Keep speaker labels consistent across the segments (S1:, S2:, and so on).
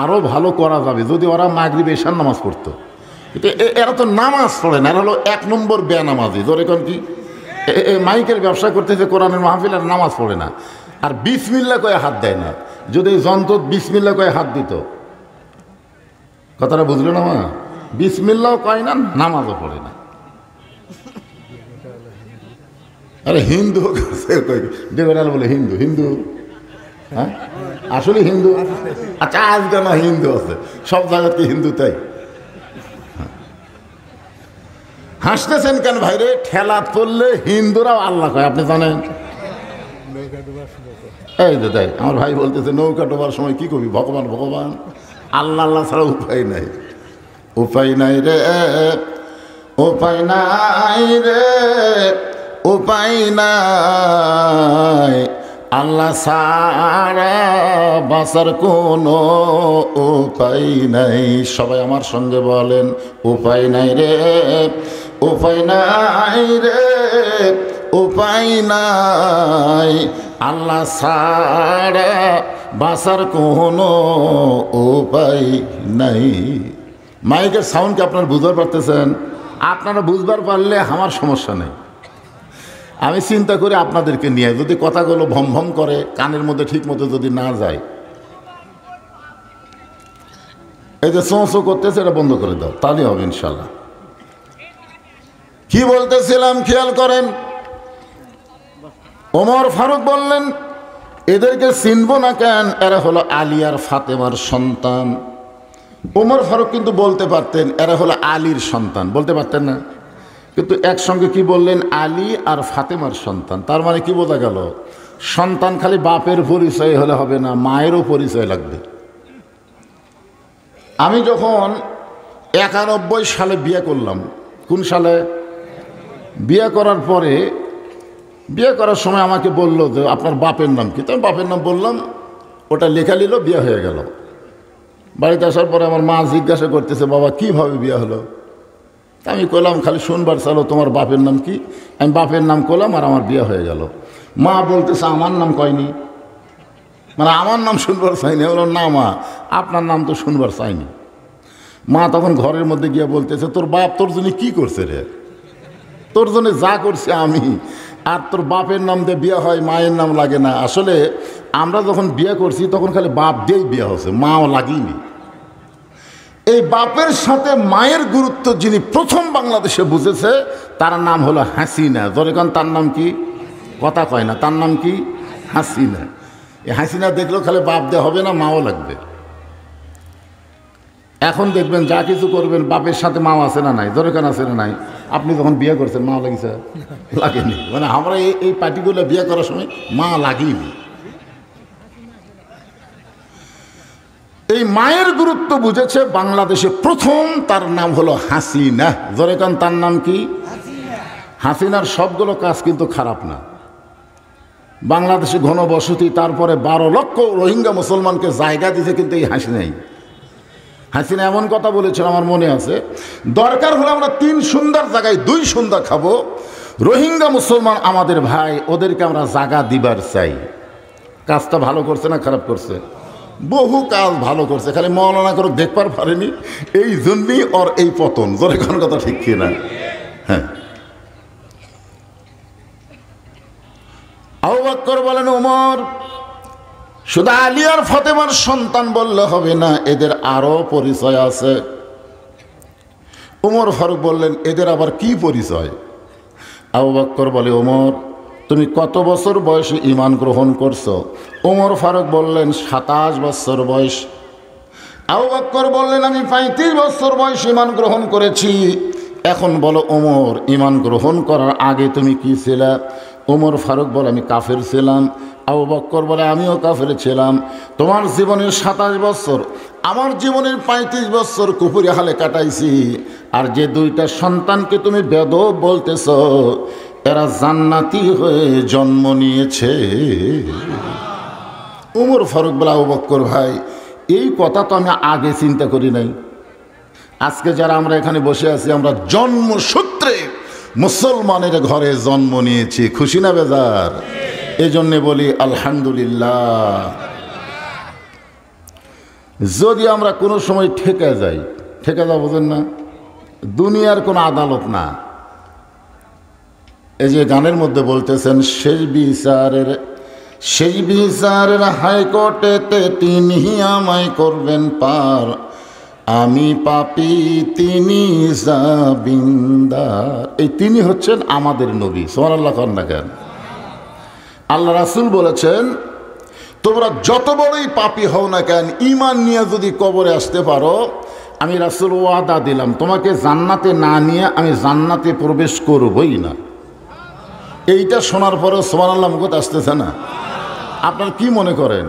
S1: আরও ভালো করা যাবে যদি ওরা মাগরিব এশার নামাজ পড়তো। কিন্তু এরা তো নামাজ পড়ে না, এরা হলো 1 নম্বর বেনামাজি। ধরে এখন কি মাইকের ব্যবসা করতেছে, কোরআনের মাহফিল, আর নামাজ পড়ে না, আর বিসমিল্লাহ কয়ে হাত দেয় না। যদি যন্ত্র বিসমিল্লাহ কয়ে হাত দিত, কথাটা বুঝলো না মা? বিসমিল্লাহও কয় না, নামাজও পড়ে না। আরে হিন্দু দেবেরাল বলে হিন্দু হিন্দু, হ্যাঁ আসলে হিন্দু। আচ্ছা আজকে না হিন্দু আছে, সব জায়গাতে হিন্দু। তাই হাসতেছেন কেন ভাই রে? ঠেলা পড়লে হিন্দুরাও আল্লাহ কয়, আপনি জানেন? এই তো তাই আমার ভাই বলতেছে নৌকা ডোবার সময় কি করবি? ভগবান ভগবান, আল্লাহ আল্লাহ ছাড়া উপায় নাই। উপায় নাই রে, উপায় নাই রে, উপায় নাই, আল্লাহ ছাড়া বাঁচার কোনো উপায় নাই। সবাই আমার সঙ্গে বলেন, উপায় নাই রে, উপায় নাই রে, উপায় নাই, আল্লাহ ছাড়া বাঁচার কোনো উপায় নাই। মাইকের সাউন্ডকে আপনারা বুঝতে পারতেছেন? আপনারা বুঝবার পারলে আমার সমস্যা নেই। আমি চিন্তা করি আপনাদেরকে নিয়ে, যদি কথাগুলো ভম ভম করে, কানের মধ্যে ঠিক মতো যদি না যায়, এই যে চোঁ চোঁ করতেছে, এটা বন্ধ করে দাও, তাহলেই হবে ইনশাল্লাহ। কি বলতেছিলাম খেয়াল করেন। ওমর ফারুক বললেন, এদেরকে চিনব না কেন? এরা হলো আলী আর ফাতেমার সন্তান। ওমর ফারুক কিন্তু বলতে পারতেন এরা হলো আলীর সন্তান, বলতে পারতেন না? কিন্তু একসঙ্গে কি বললেন? আলী আর ফাতেমার সন্তান। তার মানে কি বোঝা গেল? সন্তান খালি বাপের পরিচয় হলে হবে না, মায়েরও পরিচয় লাগবে। আমি যখন 91 সালে বিয়ে করলাম, কোন সালে? বিয়ে করার পরে, বিয়ে করার সময় আমাকে বলল যে আপনার বাপের নাম কি? তো আমি বাপের নাম বললাম, ওটা লেখা নিল, বিয়ে হয়ে গেল। বাড়িতে আসার পরে আমার মা জিজ্ঞাসা করতেছে, বাবা কিভাবে বিয়ে হলো? আমি কইলাম খালি শুনবার চালো তোমার বাপের নাম কি? আমি বাপের নাম করলাম আর আমার বিয়ে হয়ে গেল। মা বলতেছে আমার নাম কয়নি, মানে আমার নাম শুনবার চাইনি। বললাম না মা, আপনার নাম তো শুনবার চাইনি। মা তখন ঘরের মধ্যে গিয়ে বলতেছে, তোর বাপ তোর জন্য কি করছে রে? তোর জন্য যা করছে আমি, আর তোর বাপের নাম দিয়ে বিয়ে হয়, মায়ের নাম লাগে না। আসলে আমরা যখন বিয়ে করছি তখন খালি বাপ দিয়েই বিয়ে হচ্ছে, মাও লাগেনি। এই বাপের সাথে মায়ের গুরুত্ব যিনি প্রথম বাংলাদেশে বুঝেছে, তার নাম হলো হাসিনা। যখন তার নাম কি? কথা কয় না, তার নাম কি? হাসিনা। এই হাসিনা দেখলেও খালি বাপ দিয়ে হবে না, মাও লাগবে। এখন দেখবেন যা কিছু করবেন বাপের সাথে মাও আছে না নাই? দরকার আছে না নাই? আপনি যখন বিয়ে করছেন মা লাগিছে? লাগেনি। মানে আমরা এই পার্টিগুলো বিয়ে করার সময় মা লাগেনি। এই মায়ের গুরুত্ব বুঝেছে বাংলাদেশে প্রথম, তার নাম হলো হাসিনা। জরেকান তার নাম কি? হাসিনার সবগুলো কাজ কিন্তু খারাপ না। বাংলাদেশে ঘনবসতি, তারপরে 12 লক্ষ রোহিঙ্গা মুসলমানকে জায়গা দিতে কিন্তু এই হাসিনাই। হাসিনা এমন কথা বলেছিল আমার মনে আছে, দরকার হলে আমরা 3 সুন্দর জায়গায় 2 সন্ধ্যা খাবো, রোহিঙ্গা মুসলমান আমাদের ভাই, ওদেরকে আমরা জায়গা দিবার চাই। কাজটা ভালো করছে না খারাপ করছে? বহু কাজ ভালো করছে, খালি মৌলানা করে দেখবার পারেনি, এই জন্যই ওর এই পতন। জোরে কোন কথা ঠিক কি না? হ্যাঁ। আবু বকর বলেন, ওমর শুধু আলী আর ফাতেমার সন্তান বললে হবে না, এদের আরো পরিচয় আছে। ওমর ফারুক বললেন, এদের আবার কি পরিচয়? আবু বকর বলে, ওমর তুমি কত বছর বয়সে ঈমান গ্রহণ করছো? ওমর ফারুক বললেন 27 বছর বয়স। আবু বকর বললেন, আমি 35 বছর বয়স ঈমান গ্রহণ করেছি। এখন বলো ওমর, ঈমান গ্রহণ করার আগে তুমি কি ছিলা? ওমর ফারুক বলে, আমি কাফের ছিলাম। আবু বকর বলে, আমিও কাফের ছিলাম। তোমার জীবনের 27 বছর, আমার জীবনের 35 বছর কুফরি হালে কাটাইছি। আর যে 2টা সন্তানকে তুমি বেদব বলতেছ, এরা জান্নাতি হয়ে জন্ম নিয়েছে। ওমর ফারুক বলে, আবু বকর ভাই, এই কথা তো আমি আগে চিন্তা করি নাই। আজকে যারা আমরা এখানে বসে আছি, আমরা জন্মসূত্রে মুসলমানের ঘরে জন্ম নিয়েছি। খুশি না বেজার? এই জন্যে বলি আলহামদুলিল্লাহ। যদি আমরা কোনো সময় ঠেকে যাই, ঠেকে যাওয়া বোঝেন না, দুনিয়ার কোনো আদালত না। এই যে গানের মধ্যে বলতেছেন, সেই বিচারের হাইকোর্টেতে তিনি আমায় করবেন পার, আমি পাপী তিনি জামিনদার। এই তিনি হচ্ছেন আমাদের নবী। সুবহানাল্লাহ কন্যা কেন? আল্লাহ রাসূল বলেছেন, তোমরা যত বড়ই পাপী হও না কেন, ঈমান নিয়ে যদি কবরে আসতে পারো, আমি রাসূল ওয়াদা দিলাম তোমাকে জান্নাতে না নিয়ে আমি জান্নাতে প্রবেশ করবই না। এইটা শোনার পরে সুবহানাল্লাহ মুখত আসতেছে না? আপনার কি মনে করেন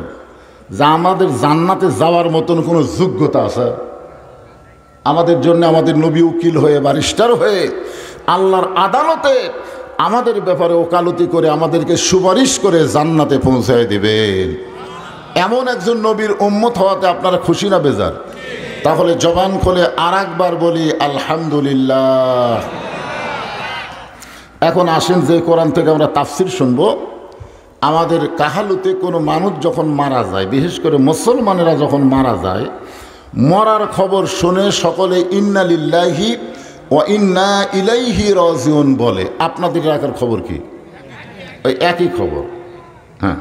S1: যে আমাদের জান্নাতে যাওয়ার মতন কোনো যোগ্যতা আছে? আমাদের জন্য আমাদের নবী উকিল হয়ে, ব্যারিস্টার হয়ে আল্লাহর আদালতে আমাদের ব্যাপারে ওকালতি করে আমাদেরকে সুপারিশ করে জান্নাতে পৌঁছায় দিবেন, এমন একজন নবীর উম্মত হওয়াতে আপনারা খুশি না বেজার? তাহলে জবান খুলে আর একবার বলি আলহামদুলিল্লাহ। এখন আসেন যে কোরআন থেকে আমরা তাফসির শুনবো। আমাদের কাহালুতে কোনো মানুষ যখন মারা যায়, বিশেষ করে মুসলমানেরা যখন মারা যায়, মরার খবর শুনে সকলে ইন্না লিল্লাহি ওয়া ইন্না ইলাইহি রাজিউন বলে। আপনাদের এলাকার খবর কি? ওই একই খবর। হ্যাঁ,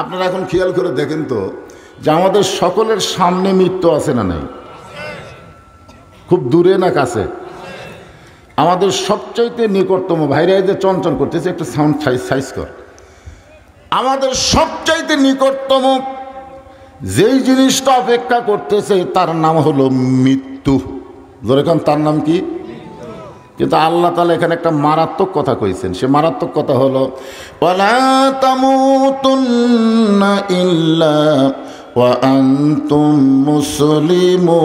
S1: আপনারা এখন খেয়াল করে দেখেন তো যে আমাদের সকলের সামনে মৃত্যু আছে না নাই? খুব দূরে না কাছে? আমাদের সবচাইতে নিকটতম, ভাইরা যে চঞ্চল করতেছে, একটু সাউন্ড সাইজ কর। আমাদের সবচাইতে নিকটতম যেই জিনিসটা অপেক্ষা করতেছে তার নাম হলো মৃত্যু। যেরকম তার নাম কি? কিন্তু আল্লাহ তাআলা এখানে একটা মারাত্মক কথা কইছেন। সে মারাত্মক কথা হলো, ওয়ালা তামুতুন্না ইল্লা ওয়া আনতুম মুসলিমুন।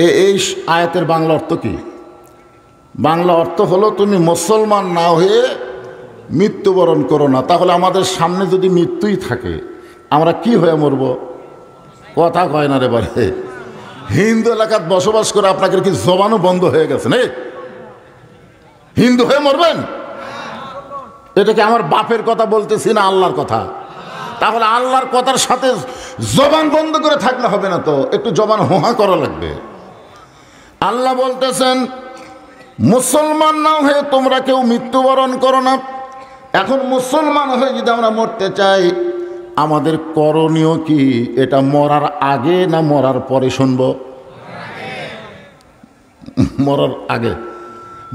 S1: এই আয়াতের বাংলা অর্থ কি? বাংলা অর্থ হলো, তুমি মুসলমান না হয়ে মৃত্যুবরণ করো না। তাহলে আমাদের সামনে যদি মৃত্যুই থাকে, আমরা কি হয়ে মরব? কথা কয় না রে বারে। হিন্দু এলাকাত বসবাস করে আপনাকে কি জবানও বন্ধ হয়ে গেছে না? হিন্দু হয়ে মরবেন? এটা কি আমার বাপের কথা বলতেছি না আল্লাহর কথা? তাহলে আল্লাহর কথার সাথে জবান বন্ধ করে থাকলে হবে না, তো একটু জবান হোহা করা লাগবে। আল্লাহ বলতেছেন, মুসলমান না হয়ে তোমরা কেউ মৃত্যুবরণ করো না। এখন মুসলমান হয়ে যদি আমরা মরতে চাই, আমাদের করণীয় কি? এটা মরার আগে না মরার পরে শুনবো? মরার আগে।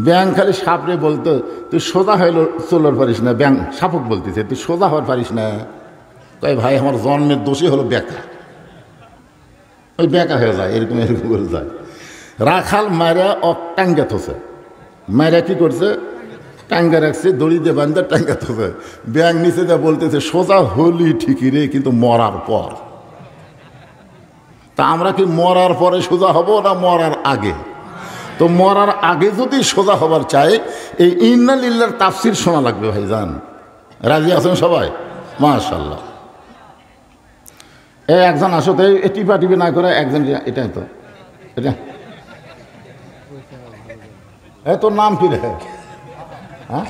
S1: ব্যাং খালি সাপরে বলতো, তুই সোজা হয়ে চলার পারিস না। ব্যাং সাপক বলতেছে, তুই সোজা হওয়ার পারিস না। তাই ভাই, আমার জন্মের দোষী হলো বেকা। ওই বেকা হয়ে যায়, এরকম এরকম করে যায়। রাখাল মায়েরা টাঙ্গা থসে, মায়েরা কি করছে? টাঙ্গা রাখছে, দড়ি দিয়ে বান্ধা টাঙ্গা থসে। ব্যাং নিচে যা বলতেছে, সোজা হলি ঠিকই রে, কিন্তু মরার পর। তা আমরা কি মরার পরে সোজা হব না মরার আগে? তো মরার আগে যদি সোজা হবার চাই, এই ইন্না লিল্লাহর তাফসির শোনা লাগবে ভাইজান। রাজি আছেন সবাই? মাশাআল্লাহ। এই একজন আসো তো, টিপা টিপি না করে একজন, এটাই তো এটা। এ তোর নাম কি রে? হ্যাঁ,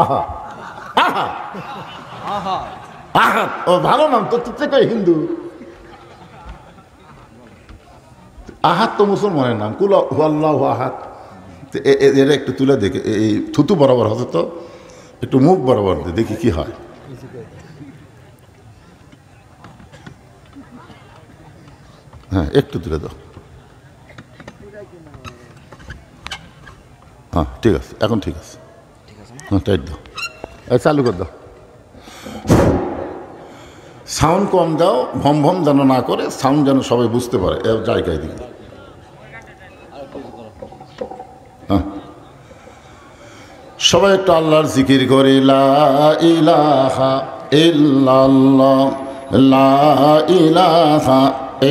S1: আহা আহা আহা, ও ভালো নাম তো। তুই হিন্দু, আহাত তো মুসলমানের নাম। কুল হুয়াল্লাহু আহাদ। এরা একটু তুলে দেখে, এই থুতু বরাবর হতো তো, একটু মুখ বরাবর দেখি কি হয়। হ্যাঁ, একটু তুলে দাও। হ্যাঁ, ঠিক আছে, এখন ঠিক আছে। হ্যাঁ, টাইট দাও, চালু করে দাও। সাউন্ড কম দাও, ভম ভম যেন না করে, সাউন্ড যেন সবাই বুঝতে পারে জায়গায় দিকে। হ্যাঁ, সবাই একটু আল্লাহর জিকির করে, লা ইলাহা ইল্লাল্লাহ, লা ইলাহা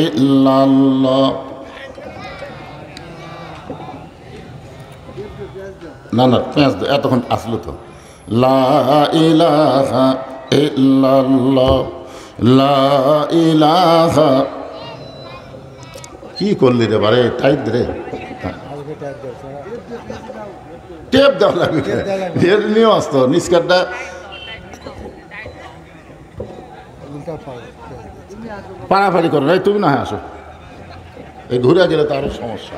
S1: ইল্লাল্লাহ। না না, পেঁয়াজ দাও, এতক্ষণ আসলো তো। লা ইলাহা ইল্লাল্লাহ, লা ইলাহা। কি করলি রে বারে? টাইট রে। টেপ দেওয়া লাগবে, এর নিয়েও আসতো নিষ্কারটা পাড়াপাড়ি করে নাই। তুমি না হয় আসো, এই ঘুরে গেলে তো আরো সমস্যা।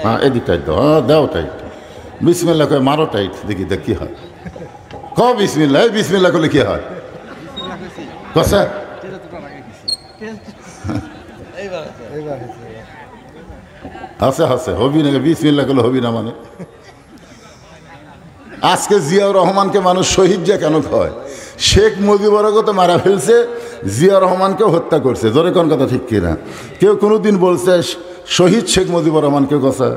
S1: হ্যাঁ এদিকটাই তো, হ্যাঁ দাও টাইট, বিসমিল্লাহ করে মারো টাইট, দেখি দেখ কি হয়। ক বিসমিল্লাহ, এই বিসমিল্লাহ করলে কি হয়? কসা হাসে হাসে হবি না, বিসমিল্লাহ করলে হবি না মানে। আজকে জিয়াউর রহমানকে মানুষ শহীদ যে কেন কয়? শেখ মুজিবুরকে তো মারা ফেলছে, জিয়া রহমানকেও হত্যা করছে। জোরে কোন কথা ঠিক কিনা? কেউ কোনোদিন বলছে শহীদ শেখ মুজিবুর রহমানকে কথা?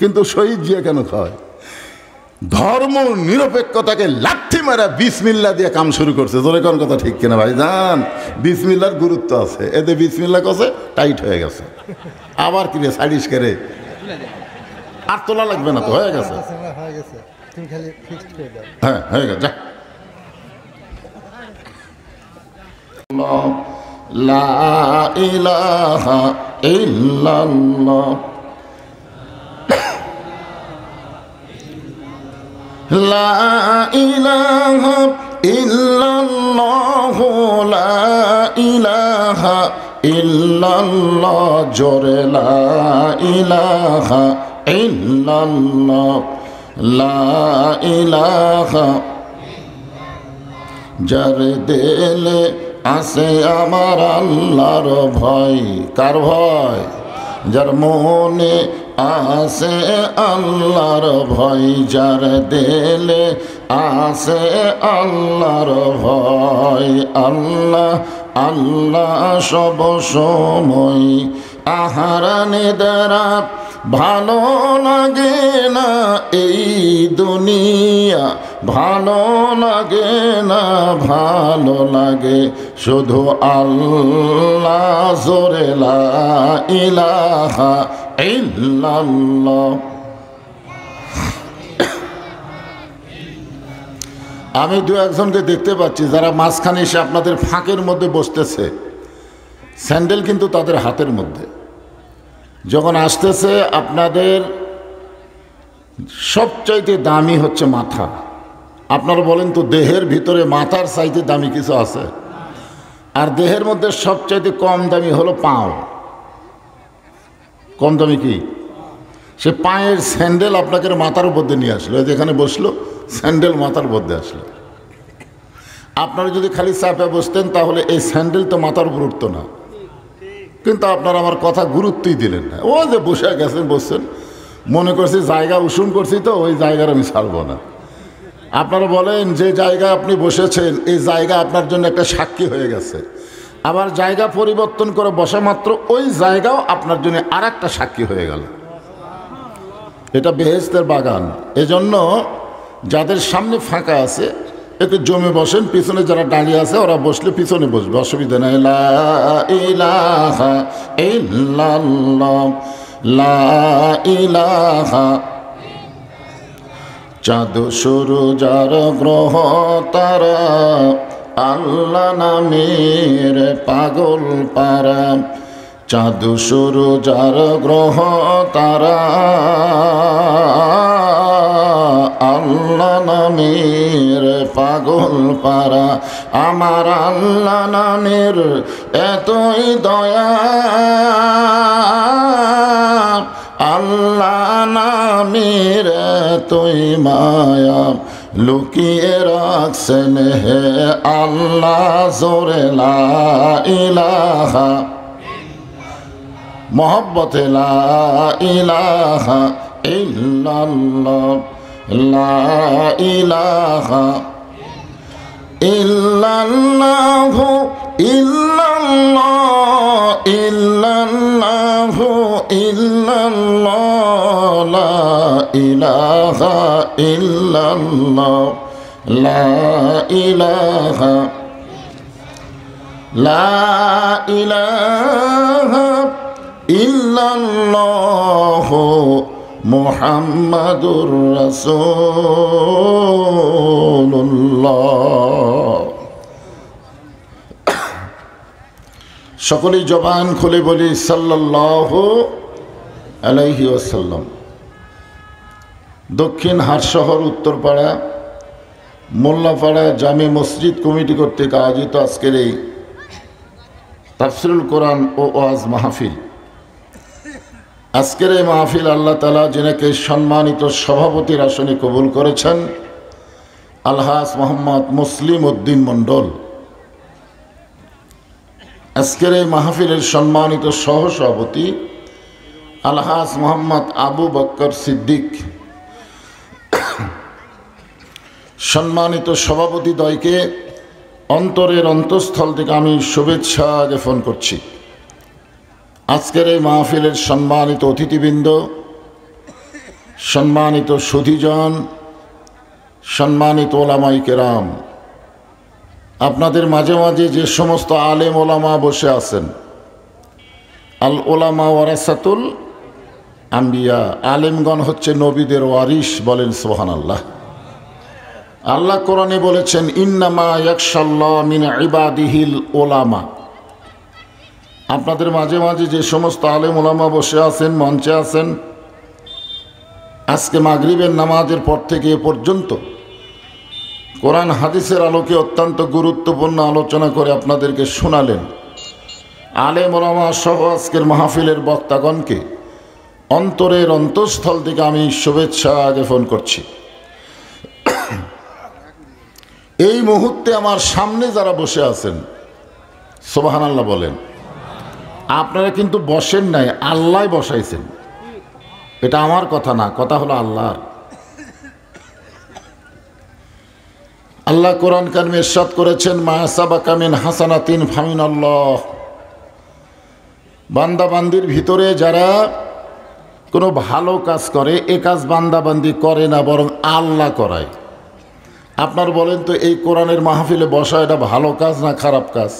S1: কিন্তু শহীদ জিয়া কেন কয়? ধর্ম নিরপেক্ষতাকে লাঠি মারা বিসমিল্লাহ দিয়ে কাম শুরু করছে। জোরে কোন কথা ঠিক কিনা ভাই? জান বিসমিল্লার গুরুত্ব আছে, এতে বিসমিল্লাহ কছে টাইট হয়ে গেছে। আবার কি রে সাইডিস করে আর তোলা লাগবে না তো, হয়ে গেছে। হ্যাঁ হয়ে গেছে। লা ইলাহা ইল্লাল্লাহ লা ইলাহা ইল্লাল্লাহ লা ইলাহা ইল্লাল্লাহ জোরে লা ইলাহা ইল্লাল্লাহ লা ইলাহা। যার দিলে আছে আমার আল্লাহর ভয়, কার ভয়? যার মনে আছে আল্লাহর ভয়, যার দিলে আছে আল্লাহর ভয়। আল্লাহ আল্লাহ সব সময়, আহারানে দ্বারা ভালো লাগে না এই দুনিয়া, ভালো লাগে না, ভালো লাগে শুধু আল্লাহ। জোরে লা ইলাহা ইল্লাল্লাহ। আমি দু একজনকে দেখতে পাচ্ছি যারা মাঝখানে এসে আপনাদের ফাঁকের মধ্যে বসতেছে, স্যান্ডেল কিন্তু তাদের হাতের মধ্যে। যখন আসতেছে আপনাদের সবচাইতে দামি হচ্ছে মাথা। আপনারা বলেন তো দেহের ভিতরে মাথার চাইতে দামি কিছু আছে? আর দেহের মধ্যে সবচাইতে কম দামি হলো পাও। কম দামি কি? সে পায়ের স্যান্ডেল আপনাকে মাথার মধ্যে নিয়ে আসলো, যেখানে বসলো স্যান্ডেল মাথার মধ্যে আসলো। আপনারা যদি খালি চাপে বসতেন তাহলে এই স্যান্ডেল তো মাথার উপর উঠতো না। কিন্তু আপনারা আমার কথা গুরুত্বই দিলেন না। ও যে বসে গেছেন বসছেন, মনে করছি জায়গা উষুম করছি তো ওই জায়গার আমি ছাড়বো না। আপনারা বলেন যে জায়গা আপনি বসেছেন এই জায়গা আপনার জন্য একটা সাক্ষী হয়ে গেছে, আবার জায়গা পরিবর্তন করে বসা মাত্র ওই জায়গাও আপনার জন্য আর একটা সাক্ষী হয়ে গেল। এটা বেহেশতের বাগান। এজন্য যাদের সামনে ফাঁকা আছে একটু জমে বসেন, পিছনে যারা দাঁড়িয়ে আছে ওরা বসলে পিছনে বসবে, অসুবিধা নেই। লা ইলাহা ইল্লাল্লাহ লা ইলাহা। চাঁদ সূরুর গ্রহ তারা আল্লাহ নামের পাগল পারা। চাঁদ সূরুর গ্রহ তারা আল্লাহ নামের পাগল পারা। আমার আল্লাহ নামের এতই দয়া, আল্লাহ নামের এতই মায়া, লুকিয়ে রাখছেন হে আল্লাহ। জোরে লা ইলাহা মোহব্বতে লা ইলাহা ইল্লাল্লাহ লা ইলাহা ইল্লাল্লাহু ইল্লাল্লাহ ইল্লাল্লাহু ইল্লাল্লাহ লা ইলাহা ইল্লাল্লাহ লা ইলাহা লা ইলাহা ইল্লাল্লাহু মুহাম্মাদুর রাসূলুল্লাহ। সকলেই জবান খুলে বলি সাল্লাল্লাহু আলাইহি ওয়াসাল্লাম। দক্ষিণ হাটশহর উত্তরপাড়া মোল্লাপাড়া জামে মসজিদ কমিটি কর্তৃক আয়োজিত আজকের এই তাফসিরুল কোরআন ও ওয়াজ মাহফিল। আজকের এই মাহফিল আল্লাহ তাআলা যিনাকে সম্মানিত সভাপতির আসনে কবুল করেছেন, আলহাজ মোহাম্মদ মুসলিম উদ্দিন মণ্ডল। আজকের এই মাহফিলের সম্মানিত সহসভাপতি আলহাজ মোহাম্মদ আবু বকর সিদ্দিক। সম্মানিত সভাপতিদ্বয়কে অন্তরের অন্তঃস্থল থেকে আমি শুভেচ্ছা জ্ঞাপন করছি। আজকের এই মাহফিলের সম্মানিত অতিথিবৃন্দ, সম্মানিত সুধীজন, সম্মানিত ওলামায়ে কেরাম, আপনাদের মাঝে মাঝে যে সমস্ত আলেম ওলামা বসে আছেন, আল ওলামা ওয়ারাসাতুল আম্বিয়া, আলেমগণ হচ্ছে নবীদের ওয়ারিস, বলেন সুবহানাল্লাহ। আল্লাহ কোরআনে বলেছেন, ইন্নামা ইয়াখশাল্লাহ মিন ইবাদিহিল ওলামা। আপনাদের মাঝে মাঝে যে সমস্ত আলেম ওলামা বসে আছেন, মঞ্চে আছেন, আজকে মাগরিবের নামাজের পর থেকে এ পর্যন্ত কোরআন হাদিসের আলোকে অত্যন্ত গুরুত্বপূর্ণ আলোচনা করে আপনাদেরকে শোনালেন। আলেম ওলামা সহ আজকের মাহফিলের বক্তাগণকে অন্তরের অন্তঃস্থল থেকে আমি শুভেচ্ছা জ্ঞাপন করছি। এই মুহূর্তে আমার সামনে যারা বসে আছেন, সুবহানাল্লাহ বলেন। আপনারা কিন্তু বসেন নাই, আল্লাহ বসাইছেন। এটা আমার কথা না, কথা হলো আল্লাহর। আল্লাহ কোরআন কারিমে ইরশাদ করেছেন, মা সাবাকা মিন হাসানাতিন ফামিনাল্লাহ। বান্দাবান্দির ভিতরে যারা কোনো ভালো কাজ করে, এ কাজ বান্দাবান্দি করে না, বরং আল্লাহ করায়। আপনার বলেন তো, এই কোরআনের মাহফিলে বসা এটা ভালো কাজ না খারাপ কাজ?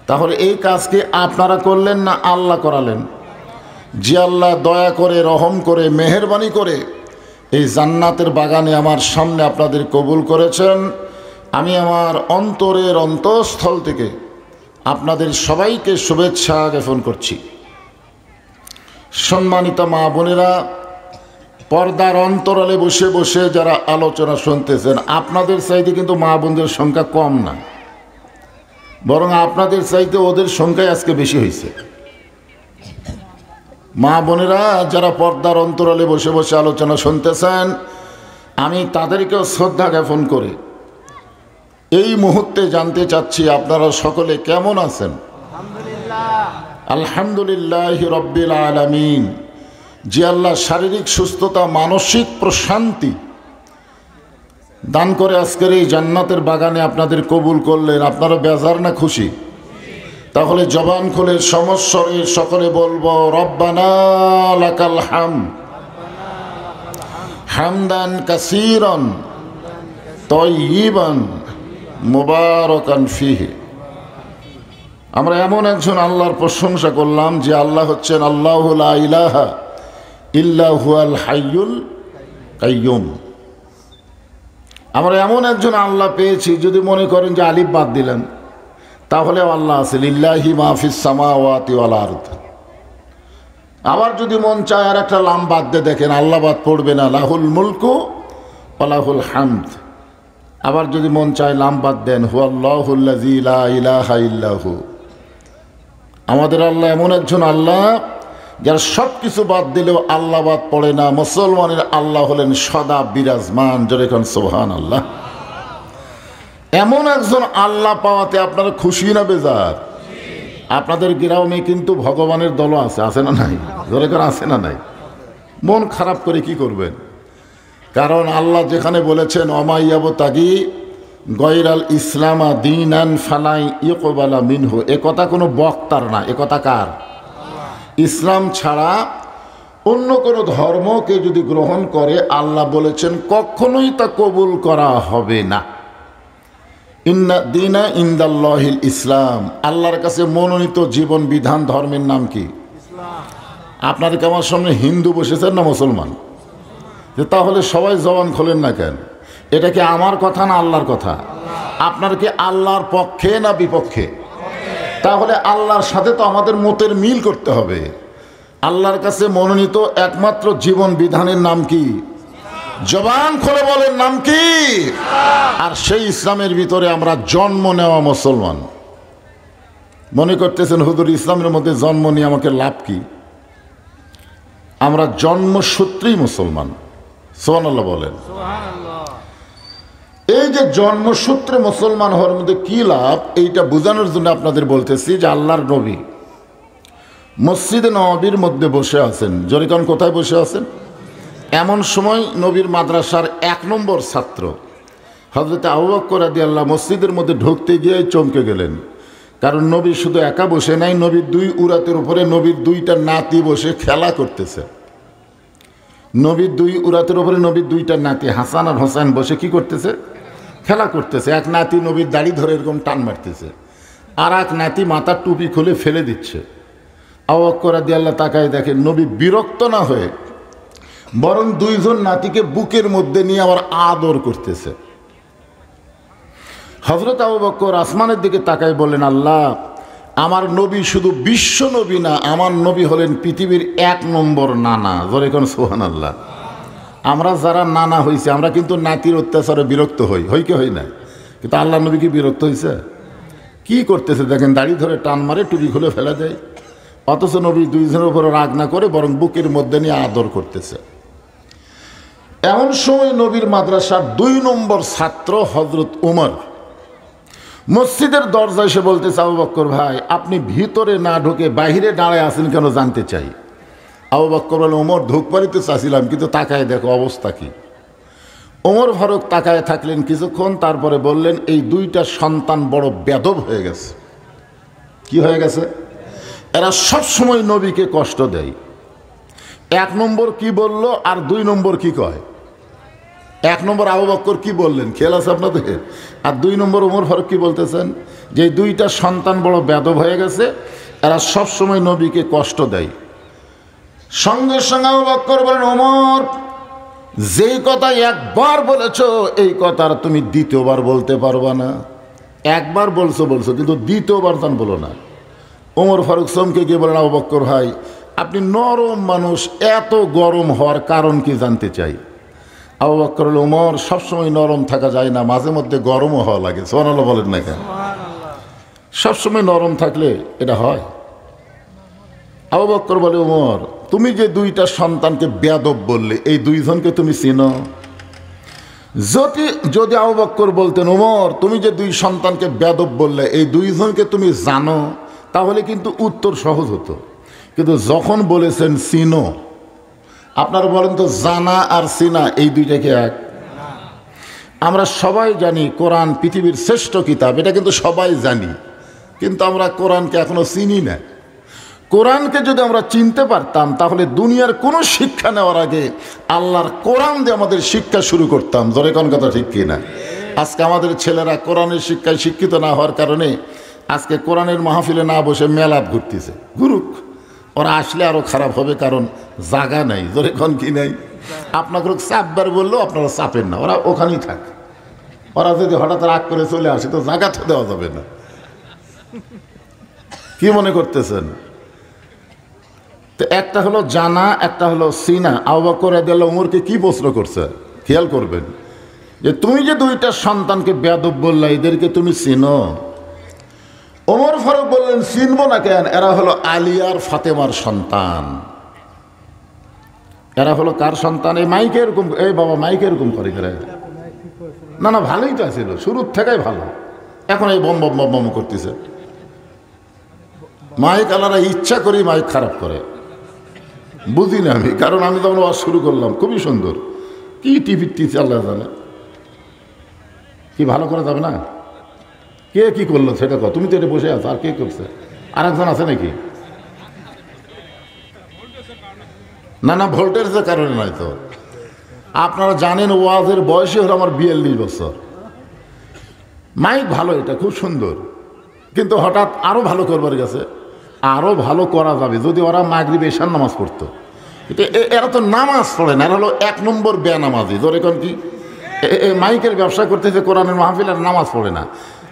S1: তাহলে এই কাজকে আপনারা করলেন না আল্লাহ করালেন? যে আল্লাহ দয়া করে, রহম করে, মেহেরবানি করে এই জান্নাতের বাগানে আমার সামনে আপনাদের কবুল করেছেন, আমি আমার অন্তরের অন্তঃস্থল থেকে আপনাদের সবাইকে শুভেচ্ছা জ্ঞাপন করছি। সম্মানিত মা বোনেরা, পর্দার অন্তরালে বসে বসে যারা আলোচনা শুনতেছেন, আপনাদের চাইতে কিন্তু মা বোনদের সংখ্যা কম না, বরং আপনাদের চাইতে ওদের সংখ্যাই আজকে বেশি হয়েছে। মা বোনেরা যারা পর্দার অন্তরালে বসে বসে আলোচনা শুনতেছেন, আমি তাদেরকেও শ্রদ্ধা জ্ঞাপন করে এই মুহূর্তে জানতে চাচ্ছি, আপনারা সকলে কেমন আছেন? আলহামদুলিল্লাহ রব্বিল আলামিন। যে আল্লাহ শারীরিক সুস্থতা, মানসিক প্রশান্তি দান করে আজকের এই জান্নাতের বাগানে আপনাদের কবুল করলেন, আপনারা বেজার না খুশি? তাহলে জবান খুলে সমস্বরে সকলে বলবো, রব্বানা লাকাল হামদ হামদান কাসীরান তাইয়িবান মুবারাকান ফিহি। আমরা এমন একজন আল্লাহর প্রশংসা করলাম যে আল্লাহ হচ্ছেন আল্লাহু লা ইলাহা ইল্লা হুয়াল হাইয়ুল কাইয়ুম। আমরা এমন একজন আল্লাহ পেয়েছি, যদি মনে করেন যে আলিফ বাদ দিলেন, তাহলেও আল্লাহ আছে, লিল্লাহি মা ফিস সামাওয়াতি ওয়াল আরদ। আবার যদি মন চায় আর একটা লাম বাদ দিয়ে দেখেন, আল্লাহ বাদ পড়বে না, লাহুল মুলকু ওয়া লাহুল হামদ। আবার যদি মন চায় লাম বাদ দেন, হুয়াল্লাহুল্লাযী লা ইলাহা ইল্লাহু। আমাদের আল্লাহ এমন একজন আল্লাহ যারা সব কিছু বাদ দিলেও আল্লাহ বাদ পড়ে না। মুসলমানের আল্লাহ হলেন সদা বিরাজমান, জোরে কোন সুবহানাল্লাহ। এমন একজন আল্লাহ পাওয়াতে আপনারা খুশি না বেজার? আপনাদের গ্রামে কিন্তু ভগবানের দল আছে, আছে না নাই? জোরে কোন আছে না নাই? মন খারাপ করে কি করবেন? কারণ আল্লাহ যেখানে বলেছেন, অমাইয়াবতাগি গয়রাল ইসলামা দীনান ফালাই ইকবালা মিনহু, এ কথা কোনো বক্তার না, এ কথা কার? ইসলাম ছাড়া অন্য কোনো ধর্মকে যদি গ্রহণ করে, আল্লাহ বলেছেন কখনোই তা কবুল করা হবে না। ইন্না দীনা ইনদাল্লাহিল ইসলাম। আল্লাহর কাছে মনোনীত জীবন বিধান ধর্মের নাম কি? আপনার কি আমার সামনে হিন্দু বসেছেন না মুসলমান? তাহলে সবাই জবান খোলেন না কেন? এটা কি আমার কথা না আল্লাহর কথা? আপনার কি আল্লাহর পক্ষে না বিপক্ষে? তাহলে আল্লাহর সাথে তো আমাদের মতের মিল করতে হবে। আল্লাহর কাছে মনোনীত একমাত্র জীবন বিধানের নাম কি? জবান খুলে বলেন নাম কি? আর সেই ইসলামের ভিতরে আমরা জন্ম নেওয়া মুসলমান। মনে করতেছেন হুজুর ইসলামের মধ্যে জন্ম নিয়ে আমাকে লাভ কি? আমরা জন্মসূত্রেই মুসলমান। সুবহানাল্লাহ বলেন। এই যে জন্মসূত্রে মুসলমান হওয়ার মধ্যে কি লাভ, এইটা বোঝানোর জন্য আপনাদের বলতেছি যে আল্লাহর নবী মসজিদে নববীর মধ্যে বসে আছেন। জরিকান কোথায় বসে আছেন? এমন সময় নবীর মাদ্রাসার 1 নম্বর ছাত্র হযরত আবু বকর রাদিয়াল্লাহু মসজিদের মধ্যে ঢুকতে গিয়ে চমকে গেলেন। কারণ নবী শুধু একা বসে নাই, নবীর 2 উরাতের উপরে নবীর 2টা নাতি বসে খেলা করতেছে। নবীর 2 উরাতের উপরে নবীর 2টা নাতি হাসান আর হোসেন বসে কি করতেছে? খেলা করতেছে। এক নাতি নবীর দাড়ি ধরে এরকম টান মারতেছে, আর এক নাতি মাথার টুপি খুলে ফেলে দিচ্ছে। আবু বকর রাদিয়াল্লাহু তাকায় দেখেন নবী বিরক্ত না হয়ে বরং 2 জন নাতিকে বুকের মধ্যে নিয়ে আবার আদর করতেছে। হযরত আবু বকর আসমানের দিকে তাকায় বললেন, আল্লাহ, আমার নবী শুধু বিশ্ব নবী না, আমার নবী হলেন পৃথিবীর 1 নম্বর নানা। জোরে কোন সুবহানাল্লাহ। আমরা যারা নানা হয়েছে আমরা কিন্তু নাতির অত্যাচারে বিরক্ত হই কি হই না? কিন্তু আল্লাহ নবী কি বিরক্ত হয়েছে? কি করতেছে দেখেন, দাড়ি ধরে টান মারে, টুপি খুলে ফেলা যায়। অথচ নবী 2 জনের উপরে রাগ না করে বরং বুকের মধ্যে নিয়ে আদর করতেছে। এমন সময় নবীর মাদ্রাসার 2 নম্বর ছাত্র হযরত উমর মসজিদের দরজায় এসে বলতেছে, আবু বকর ভাই, আপনি ভিতরে না ঢুকে বাইরে দাঁড়ায় আছেন কেন জানতে চাই। আবু বকর বলে, ওমর ঢুকবারিতে চাচ্ছিলাম, কিন্তু তাকায় দেখো অবস্থা কি। ওমর ফারুক তাকায় থাকলেন কিছুক্ষণ, তারপরে বললেন, এই 2টা সন্তান বড় বেদব হয়ে গেছে। কি হয়ে গেছে? এরা সব সময় নবীকে কষ্ট দেয়। 1 নম্বর কি বলল আর 2 নম্বর কি কয়? 1 নম্বর আবু বকর কি বললেন খেয়াল আছে আপনাদের? আর 2 নম্বর ওমর ফারুক কি বলতেছেন? যে 2টা সন্তান বড় বেদব হয়ে গেছে, এরা সব সময় নবীকে কষ্ট দেয়। সঙ্গে সঙ্গে আবু বকর বলেন, ওমর, যেই কথা একবার বলেছো এই কথা আর তুমি দ্বিতীয়বার বলতে পারবা না। একবার বলছো কিন্তু দ্বিতীয়বার তান বলো না। ওমর ফারুক চমকে গিয়ে বলেন, আবু বকর ভাই, আপনি নরম মানুষ, এত গরম হওয়ার কারণ কি জানতে চাই। আবু বকর বলল, ওমর, সবসময় নরম থাকা যায় না, মাঝে মধ্যে গরমও হওয়া লাগে। সুবহানাল্লাহ বলেন না কেন? সবসময় নরম থাকলে এটা হয়? আবু বকর বলে, ওমর, তুমি যে 2টা সন্তানকে বেয়াদব বললে, এই 2 জনকে তুমি চিনো? যদি আবু বকর বলতেন, ওমর, তুমি যে 2 সন্তানকে বেয়াদব বললে, এই 2 জনকে তুমি জানো, তাহলে কিন্তু উত্তর সহজ হতো। কিন্তু যখন বলেছেন চিনো, আপনারা বলেন তো, জানা আর চিনা এই 2টাকে এক? আমরা সবাই জানি কোরআন পৃথিবীর শ্রেষ্ঠ কিতাব, এটা কিন্তু সবাই জানি, কিন্তু আমরা কোরআনকে এখনো চিনি না। কোরআনকে যদি আমরা চিনতে পারতাম তাহলে দুনিয়ার কোনো শিক্ষা নেওয়ার আগে আল্লাহর কোরআন দিয়ে আমাদের শিক্ষা শুরু করতাম। জোরে কোন কথা ঠিক কিনা? আজকে আমাদের ছেলেরা কোরআনের শিক্ষায় শিক্ষিত না হওয়ার কারণে আজকে কোরআনের মাহফিলে না বসে মেলাত ঘুরতেছে। ঘুরুক, ওরা আসলে আরও খারাপ হবে, কারণ জায়গা নাই। জোরে কোন কি নাই? আপনাকে চাপবার বললেও আপনারা চাপেন না, ওরা ওখানেই থাক। ওরা যদি হঠাৎ রাগ করে চলে আসে তো জায়গা তো দেওয়া যাবে না। কি মনে করতেছেন? তো একটা হলো জানা, একটা হলো সিনা। আবু বকর রাদিয়াল্লাহু ওমরকে কি প্রশ্ন করছে খেয়াল করবেন, যে তুমি যে 2টা সন্তানকে বেয়াদব বললা, এদেরকে তুমি চিনো? ওমর ফারুক বললেন, চিনবো না কেন? এরা হলো আলী আর ফাতেমার সন্তান। এরা হলো কার সন্তান? এই মাইকে এরকম, এই বাবা মাইকে এরকম করে করে। না, ভালোই তো ছিল, শুরুর থেকেই ভালো, এখন এই বম বম বম বম করতেছে। মাইক আলারা ইচ্ছা করেই মাইক খারাপ করে, বুঝি না আমি, কারণ আমি তখন ওয়াজ শুরু করলাম খুবই সুন্দর, কি টিভি আল্লাহ জানে, কি ভালো করা যাবে না? কে কি করলো সেটা কর, তুমি তো এটা বসে আছো, আর কে করছে? আর একজন আছে নাকি? না, ভোল্টেজের কারণে নয় তো। আপনারা জানেন ওয়াজের বয়সে হলো আমার 42 বছর। মাইক ভালো, এটা খুব সুন্দর, কিন্তু হঠাৎ আরও ভালো করবার গেছে। আরও ভালো করা যাবে যদি ওরা মাগরিব এশার নামাজ পড়তো। কিন্তু এরা তো নামাজ পড়ে না, এরা হলো 1 নম্বর বেনামাজি। ধর এখন কি মাইকের ব্যবসা করতেছে, কোরআনের মাহফিল, আর নামাজ পড়ে না,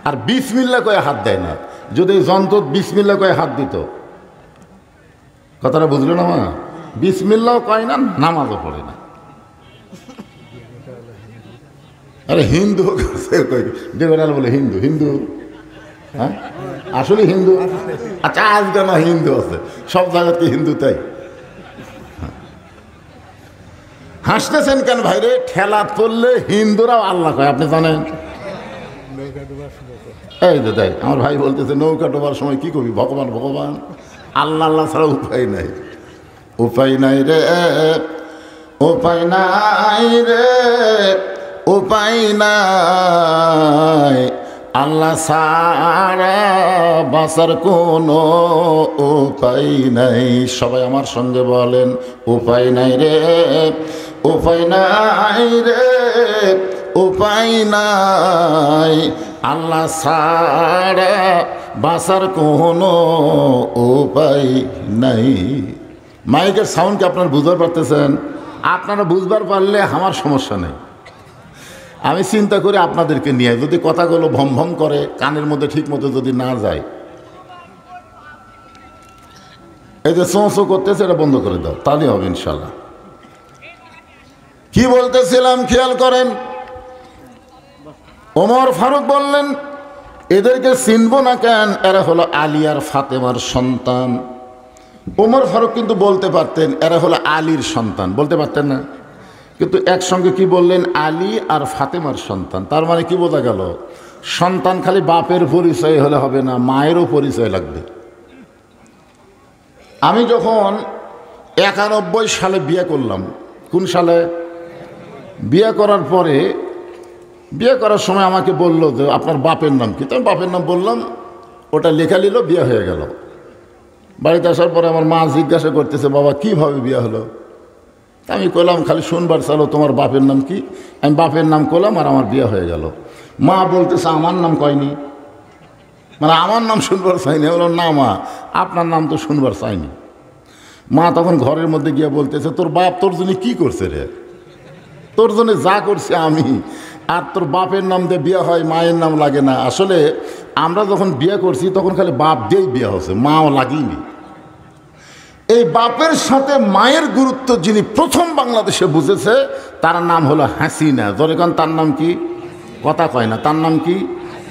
S1: আর বিসমিল্লাহ কয়ে হাত দেয় না। যদি যন্ত্র বিসমিল্লাহ কয়ে হাত দিত, কথাটা বুঝলো না? মা বিসমিল্লাও কয় না, নামাজও পড়ে না। আরে হিন্দু দেবেলাল বলে হিন্দু হিন্দু, হ্যাঁ আসলে হিন্দু। আচ্ছা আজকে না হিন্দু আছে, সব জায়গাতে হিন্দু তাই। হাসতেছেন কেন ভাইরে? ঠেলা পড়লে হিন্দুরাও আল্লাহ কয়, আপনি জানেন? এই যে তাই আমার ভাই বলতেছে নৌকা ডোবার সময় কি করবি? ভগবান ভগবান, আল্লাহ আল্লাহ ছাড়া উপায় নাই। উপায় নাই রে, উপায় নাই রে, উপায় নাই, আল্লাহ ছাড়া বাঁচার কোনো উপায় নাই। সবাই আমার সঙ্গে বলেন উপায় নাই রে, উপায় নাই রে, উপায় নাই, আল্লাহ ছাড়া বাঁচার কোনো উপায় নাই। মাইকের সাউন্ড কি আপনারা বুঝতে পারতেছেন? আপনারা বুঝবার পারলে আমার সমস্যা নেই। আমি চিন্তা করি আপনাদেরকে নিয়ে, যদি কথাগুলো ভম ভম করে কানের মধ্যে ঠিক মতো যদি না যায়, এই যে চোঁ করতেছে এটা বন্ধ করে দাও, তাহলে হবে ইনশাল্লাহ। কি বলতেছিলাম খেয়াল করেন। ওমর ফারুক বললেন এদেরকে চিনব না কেন? এরা হলো আলী আর ফাতেমার সন্তান। ওমর ফারুক কিন্তু বলতে পারতেন এরা হলো আলীর সন্তান, বলতে পারতেন না? কিন্তু একসঙ্গে কি বললেন? আলী আর ফাতেমার সন্তান। তার মানে কি বোঝা গেল? সন্তান খালি বাপের পরিচয় হলে হবে না, মায়েরও পরিচয় লাগবে। আমি যখন 91 সালে বিয়ে করলাম, কোন সালে? বিয়ে করার পরে, বিয়ে করার সময় আমাকে বলল যে আপনার বাপের নাম কি? তো আমি বাপের নাম বললাম, ওটা লেখা নিল, বিয়ে হয়ে গেল। বাড়িতে আসার পরে আমার মা জিজ্ঞাসা করতেছে বাবা কিভাবে বিয়ে হলো? আমি কইলাম খালি শুনবার চালো তোমার বাপের নাম কি? আমি বাপের নাম করলাম আর আমার বিয়ে হয়ে গেল। মা বলতেছে আমার নাম কয়নি, মানে আমার নাম শুনবার চাইনি। বললাম না মা, আপনার নাম তো শুনবার চাইনি। মা তখন ঘরের মধ্যে গিয়ে বলতেছে তোর বাপ তোর জন্য কি করছে রে? তোর জন্য যা করছে আমি, আর তোর বাপের নাম দিয়ে বিয়ে হয়, মায়ের নাম লাগে না। আসলে আমরা যখন বিয়ে করছি তখন খালি বাপ দিয়েই বিয়ে হচ্ছে, মাও লাগেনি। এই বাপের সাথে মায়ের গুরুত্ব যিনি প্রথম বাংলাদেশে বুঝেছে তার নাম হলো হাসিনা। যখন তার নাম কি? কথা কয় না, তার নাম কি?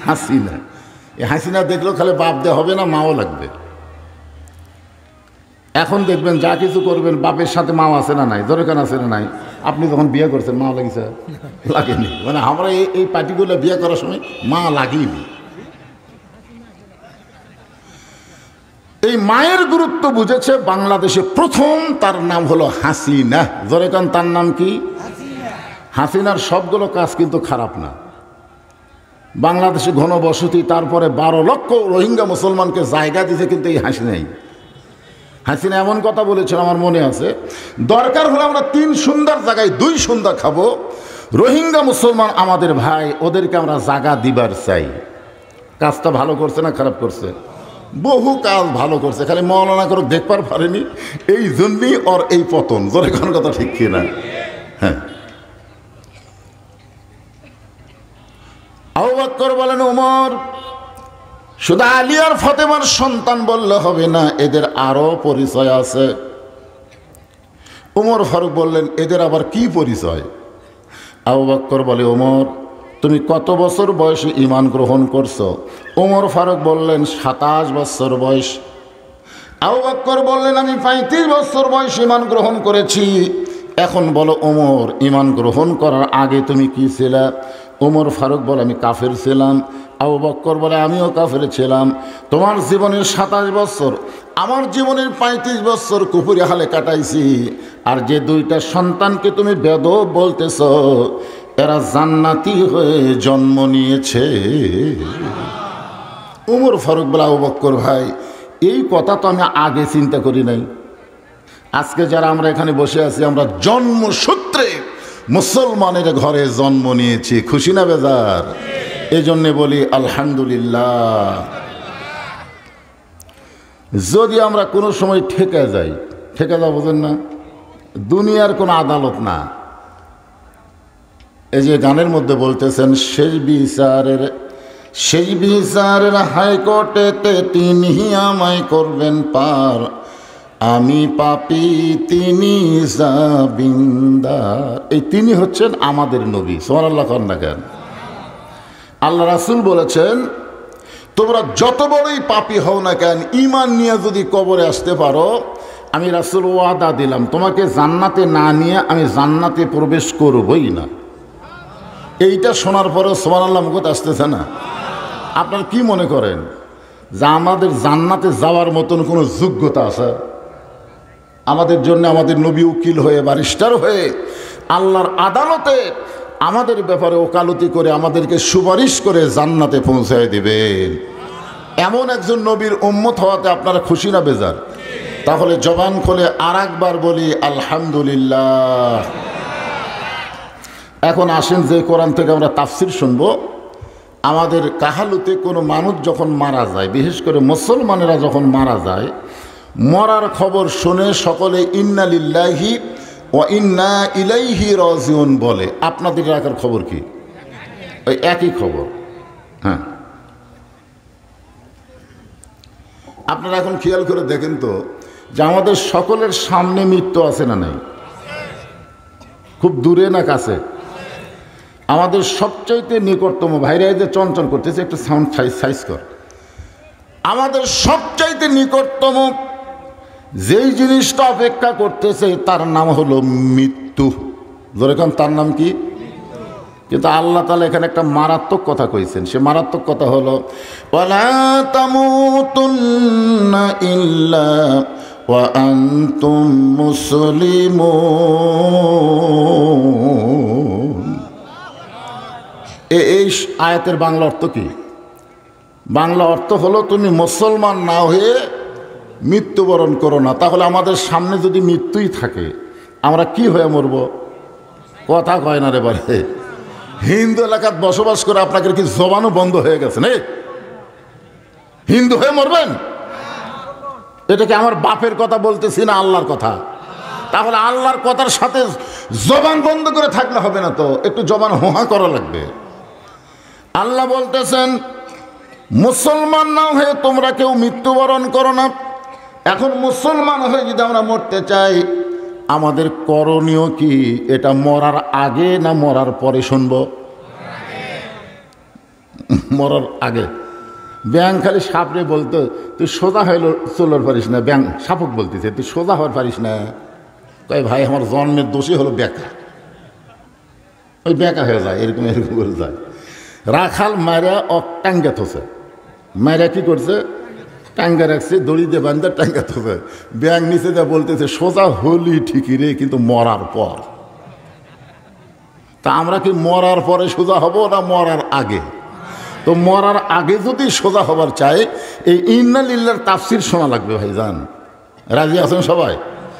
S1: হাসিনা। এই হাসিনা দেখলেও খালি বাপ দেওয়া হবে না, মাও লাগবে। এখন দেখবেন যা কিছু করবেন বাপের সাথে মাও আছে না নাই? দরকার আছে না নাই? আপনি যখন বিয়ে করছেন মা লাগিছে? লাগেনি। মানে আমরা এই পার্টিগুলো বিয়ে করার সময় মা লাগেনি। এই মায়ের গুরুত্ব বুঝেছে বাংলাদেশে প্রথম, তার নাম হলো হাসিনা। জরেকান তার নাম কি? হাসিনার সবগুলো কাজ কিন্তু খারাপ না। বাংলাদেশে ঘনবসতি, তারপরে 12 লক্ষ রোহিঙ্গা মুসলমানকে জায়গা দিতে কিন্তু এই হাসিনাই। হাসিনা এমন কথা বলেছিল আমার মনে আছে, দরকার হলে আমরা 3 সুন্দর জায়গায় 2 সন্ধ্যা খাবো, রোহিঙ্গা মুসলমান আমাদের ভাই, ওদেরকে আমরা জায়গা দিবার চাই। কাজটা ভালো করছে না খারাপ করছে? বহু কাজ ভালো করছে, খালি মৌলানা করে দেখবার পারেনি, এই জন্যই ওর এই পতন। জোরে কোন কথা ঠিক কিনা? হ্যাঁ। আবু বকর বলেন ওমর শুধু আলী আর ফাতেমার সন্তান বললে হবে না, এদের আরো পরিচয় আছে। ওমর ফারুক বললেন এদের আবার কি পরিচয়? আবু বকর বলে ওমর তুমি কত বছর বয়সে ঈমান গ্রহণ করছো? ওমর ফারুক বললেন 27 বছর বয়স। আবু বকর বললেন আমি 35 বছর বয়স ঈমান গ্রহণ করেছি। এখন বলো ওমর ঈমান গ্রহণ করার আগে তুমি কি ছিলা? ওমর ফারুক বলে আমি কাফের ছিলাম। আবু বকর বলে আমিও কাফের ছিলাম। তোমার জীবনের 27 বছর, আমার জীবনের 35 বছর কুফরি হালে কাটাইছি। আর যে 2টা সন্তানকে তুমি বেদব বলতেছ, এরা জান্নাতি হয়ে জন্ম নিয়েছে। ওমর ফারুক বলে আবু বকর ভাই এই কথা তো আমি আগে চিন্তা করি নাই। আজকে যারা আমরা এখানে বসে আছি আমরা জন্মসূত্রে মুসলমানের ঘরে জন্ম নিয়েছি, খুশি না বেজার? এই জন্যে বলি আলহামদুলিল্লাহ। যদি আমরা কোনো সময় ঠেকে যাই, ঠেকে যাও বোঝেন না, দুনিয়ার কোনো আদালত না। এই যে গানের মধ্যে বলতেছেন শেষ বিচারের হাইকোর্টেতে তিনি আমায় করবেন পার, আমি পাপী তিনি জাবিন্দার। এই তিনি হচ্ছেন আমাদের নবী। সুবহানাল্লাহ কন্যা কেন? আল্লাহ রাসূল বলেছেন, তোমরা যত বড়ই পাপী হও না কেন, ঈমান নিয়ে যদি কবরে আসতে পারো, আমি রাসূল ওয়াদা দিলাম তোমাকে জান্নাতে না নিয়ে আমি জান্নাতে প্রবেশ করবই না। এইটা শোনার পরে সুবহানাল্লাহ মুখত আসতেছে না? আপনারা কি মনে করেন যে আমাদের জান্নাতে যাওয়ার মতন কোনো যোগ্যতা আছে? আমাদের জন্য আমাদের নবী উকিল হয়ে, ব্যারিস্টার হয়ে আল্লাহর আদালতে আমাদের ব্যাপারে ওকালতি করে আমাদেরকে সুপারিশ করে জান্নাতে পৌঁছায় দিবেন। এমন একজন নবীর উম্মত হওয়াতে আপনারা খুশি না বেজার? তাহলে জবান খুলে আর একবার বলি আলহামদুলিল্লাহ। এখন আসেন যে কোরআন থেকে আমরা তাফসির শুনবো। আমাদের কাহালুতে কোনো মানুষ যখন মারা যায়, বিশেষ করে মুসলমানেরা যখন মারা যায়, মরার খবর শুনে সকলে ইন্না লিল্লাহি ওয়া ইন্না ইলাইহি রাজিউন বলে। আপনাদের এলাকার খবর কি? ওই একই খবর। হ্যাঁ, আপনারা এখন খেয়াল করে দেখেন তো যে আমাদের সকলের সামনে মৃত্যু আছে না নাই? খুব দূরে না কাছে? আমাদের সবচাইতে নিকটতম ভাইরা যে চঞ্চল করতেছে, একটু সাউন্ড সাইজ কর। আমাদের সবচাইতে নিকটতম যেই জিনিসটা অপেক্ষা করতেছে তার নাম হলো মৃত্যু। যেরকম তার নাম কি? কিন্তু আল্লাহ তাআলা এখানে একটা মারাত্মক কথা কইছেন। সে মারাত্মক কথা হলো ওয়ালা তামুতুন্না ইল্লা ওয়া আনতুম মুসলিমুন। এই আয়াতের বাংলা অর্থ কি? বাংলা অর্থ হলো তুমি মুসলমান না হয়ে মৃত্যুবরণ করো না। তাহলে আমাদের সামনে যদি মৃত্যুই থাকে, আমরা কি হয়ে মরব? কথা কয় না রে বারে। হিন্দু এলাকাত বসবাস করে আপনাকে কি জবানও বন্ধ হয়ে গেছে না? হিন্দু হয়ে মরবেন? এটা কি আমার বাপের কথা বলতেছি না আল্লাহর কথা? তাহলে আল্লাহর কথার সাথে জবান বন্ধ করে থাকলে হবে না, তো একটু জবান হোহা করা লাগবে। আল্লাহ বলতেছেন মুসলমান না হয়ে তোমরা কেউ মৃত্যুবরণ করো না। এখন মুসলমান হয়ে যদি আমরা মরতে চাই, আমাদের করণীয় কি? এটা মরার আগে না মরার পরে শুনব? মরার আগে। ব্যাং খালি সাপরে বলতো তুই সোজা হয়ে চলার পারিস না, ব্যাং সাপক বলতেছে তুই সোজা হওয়ার পারিস না। তাই ভাই আমার জন্মের দোষী হলো বেকা, ওই বেকা হয়ে যায়, এরকম এরকম করে যায়। রাখাল মায়েরা টাঙ্গা থসে, মায়েরা কি করছে? টাঙ্গা রাখছে, দড়ি দিয়ে বান্ধা টাঙ্গা থসে। ব্যাং নিচে যা বলতেছে সোজা হলি ঠিকই রে, কিন্তু মরার পর। তা আমরা কি মরার পরে সোজা হব না মরার আগে? তো মরার আগে যদি সোজা হবার চাই, এই ইন্না লিল্লাহর তাফসির শোনা লাগবে ভাইজান। রাজি আছেন সবাই?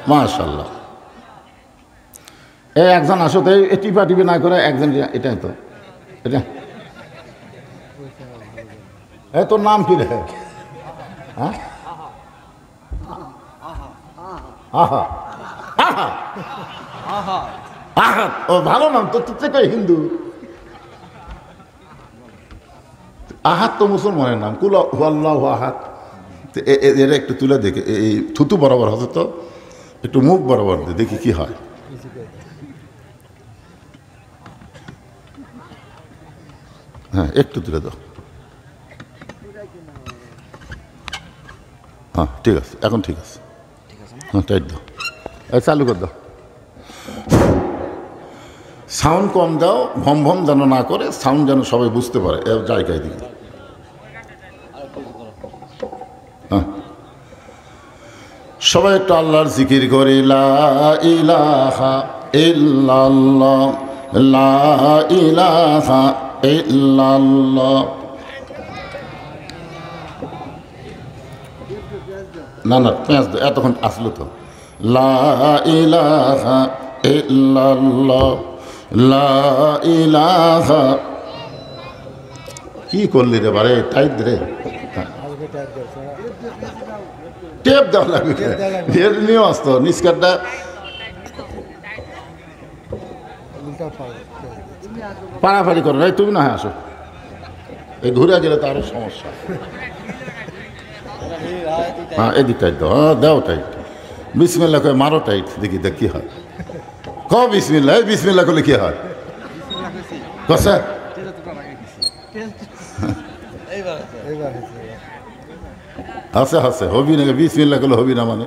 S1: মাশাআল্লাহ। এই একজন আসো তো, এই টিপা টিপি না করে একজন, এটাই তো এটা। এ তোর নাম কি রে? হ্যাঁ, আহা আহা আহা, ও ভালো নাম তো। তুই থেকে হিন্দু, আহাত তো মুসলমানের নাম। কুল হুয়াল্লাহু আহাদ। এরা একটু তুলে দেখে, এই থুতু বরাবর হতো তো, একটু মুখ বরাবর দে, দেখি কি হয়। হ্যাঁ, একটু তুলে দাও। হ্যাঁ ঠিক আছে, এখন ঠিক আছে। হ্যাঁ টাইট দাও, চালু করে দাও। সাউন্ড কম দাও, ভম ভম যেন না করে, সাউন্ড যেন সবাই বুঝতে পারে জায়গায় দিকে। হ্যাঁ, সবাই একটু আল্লাহর জিকির করে লা ইলাহা ইল্লাল্লাহ, লা ইলাহা ইল্লাল্লাহ। না না, পেঁয়াজ দাও, এতক্ষণ আসলো তো। লা ইলাহা ইল্লাল্লাহ, লা ইলাহা। কি করলি রে বারে? টাইট রে, টেপ দেওয়া লাগবে। এর নিয়েও আসতো নিষ্কারটা। পাড়াপাড়ি করো নাই তুমি, না হয় আসো। এই ঘুরে গেলে তো আরো সমস্যা। হ্যাঁ এদিক টাইট দাও, হ্যাঁ দাও টাইট। বিসমিল্লাহ কয়ে মারো টাইট, দেখি দেখ কি হয়। ক বিসমিল্লাহ, এই বিসমিল্লাহ করলে কি হয়? কসা আছে আছে, হবি না, বিসমিল্লাহ করলে হবি না মানে।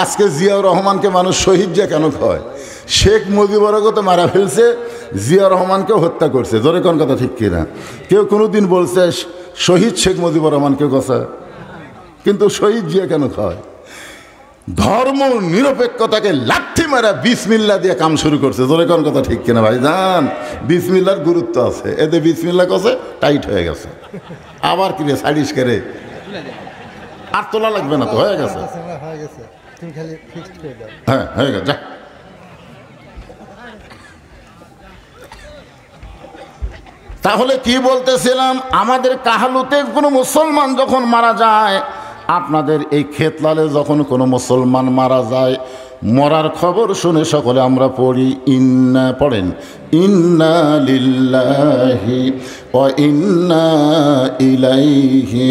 S1: আজকে জিয়াউর রহমানকে মানুষ শহীদ যে কেন কয়? শেখ মুজিবুরকে তো মারা ফেলছে, জিয়াউর রহমানকেও হত্যা করছে। জোরে কোন কথা ঠিক কিনা? কেউ কোনোদিন বলছে শহীদ শেখ মুজিবুর রহমানকে কথা? কিন্তু শহীদ জিয়া কেন কয়? ধর্ম নিরপেক্ষতাকে লাঠি মারা বিসমিল্লাহ দিয়ে কাম শুরু করছে। জোরে কোন কথা ঠিক কিনা ভাই জান? বিসমিল্লার গুরুত্ব আছে, এতে বিসমিল্লাহ কছে টাইট হয়ে গেছে। আবার কি রে সাইডিস করে আর তোলা লাগবে না তো, হয়ে গেছে। হ্যাঁ হয়ে গেছে, যা। তাহলে কি বলতেছিলাম, আমাদের কাহালুতে কোনো মুসলমান যখন মারা যায়, আপনাদের এই খেতলালে যখন কোনো মুসলমান মারা যায়, মরার খবর শুনে সকলে আমরা পড়ি ইন্না, পড়েন ইন্না লিল্লাহি ওয়া ইন্না ইলাইহি